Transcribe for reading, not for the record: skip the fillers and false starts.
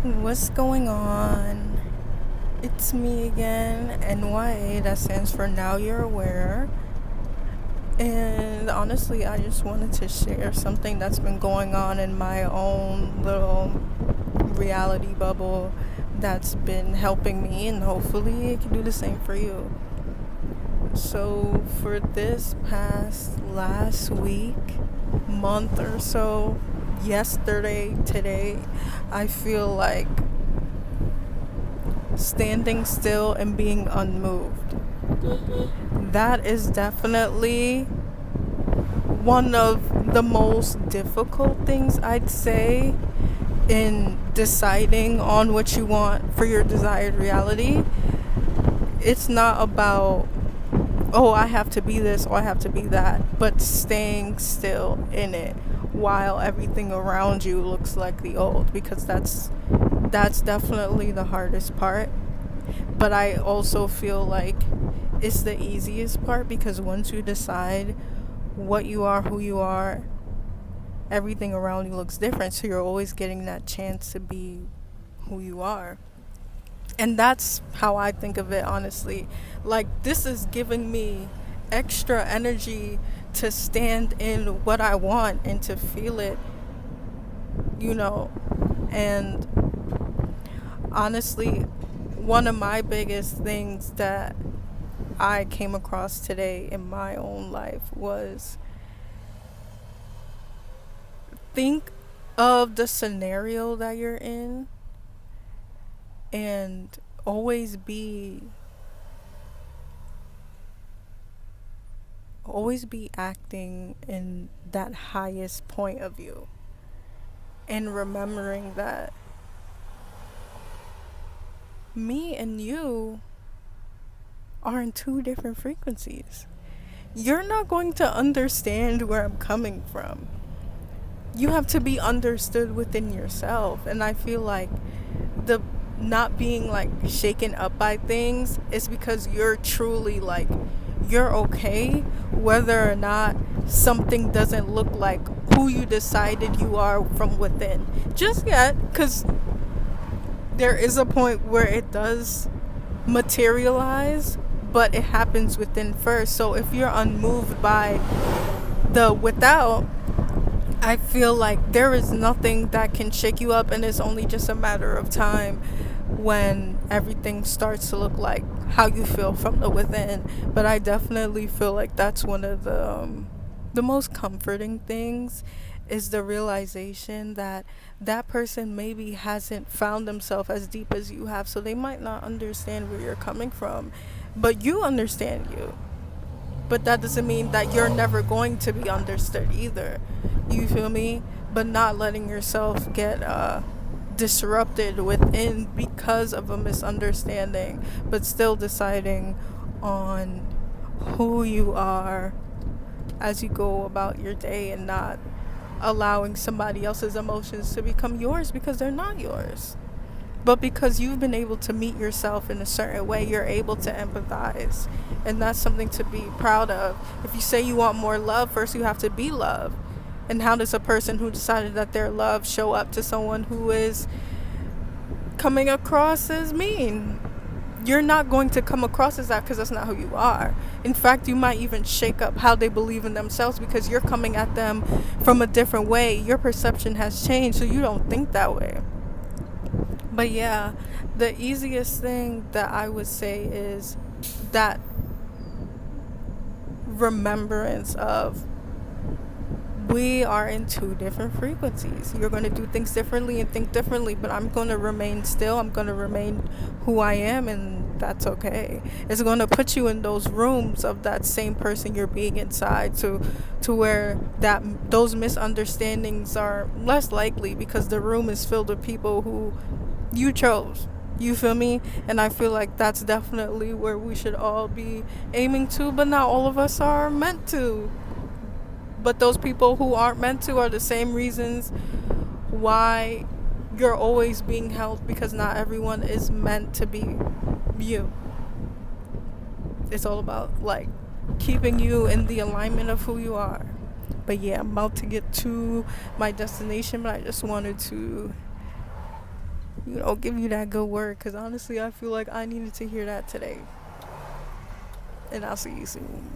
What's going on? It's me again, NYA, that stands for Now.You're.Aware. And honestly, I just wanted to share something that's been going on in my own little reality bubble that's been helping me, and hopefully it can do the same for you. So, for this past last week, month or so, yesterday, today, I feel like standing still and being unmoved. That is definitely one of the most difficult things, I'd say, in deciding on what you want for your desired reality. It's not about, oh, I have to be this or I have to be that, but staying still in it while everything around you looks like the old, because that's definitely the hardest part. But I also feel like it's the easiest part, because once you decide what you are, who you are, everything around you looks different. So you're always getting that chance to be who you are. And that's how I think of it, honestly. Like, this is giving me extra energy to stand in what I want and to feel it, you know. And honestly, one of my biggest things that I came across today in my own life was, think of the scenario that you're in and always be acting in that highest point of you, and remembering that me and you are in two different frequencies. You're not going to understand where I'm coming from. You have to be understood within yourself. And I feel like the not being like shaken up by things is because you're truly like, you're okay whether or not something doesn't look like who you decided you are from within just yet, because there is a point where it does materialize, but it happens within first. So if you're unmoved by the without, I feel like there is nothing that can shake you up, and it's only just a matter of time when everything starts to look like how you feel from the within. But I definitely feel like that's one of the most comforting things, is the realization that that person maybe hasn't found themselves as deep as you have, so they might not understand where you're coming from, but you understand you. But that doesn't mean that you're never going to be understood either. You feel me? But not letting yourself get disrupted within because of a misunderstanding, but still deciding on who you are as you go about your day, and not allowing somebody else's emotions to become yours, because they're not yours. But because you've been able to meet yourself in a certain way, you're able to empathize. And that's something to be proud of. If you say you want more love, first you have to be love. And how does a person who decided that they're love show up to someone who is coming across as mean? You're not going to come across as that, because that's not who you are. In fact, you might even shake up how they believe in themselves, because you're coming at them from a different way. Your perception has changed, so you don't think that way. But yeah, the easiest thing that I would say is that remembrance of, we are in two different frequencies. You're going to do things differently and think differently, but I'm going to remain still. I'm going to remain who I am, and that's okay. It's going to put you in those rooms of that same person you're being inside, to where that those misunderstandings are less likely, because the room is filled with people who you chose. You feel me? And I feel like that's definitely where we should all be aiming to, but not all of us are meant to. But those people who aren't meant to are the same reasons why you're always being held, because not everyone is meant to be you. It's all about like keeping you in the alignment of who you are. But yeah, I'm about to get to my destination, but I just wanted to give you that good word. Because honestly, I feel like I needed to hear that today. And I'll see you soon.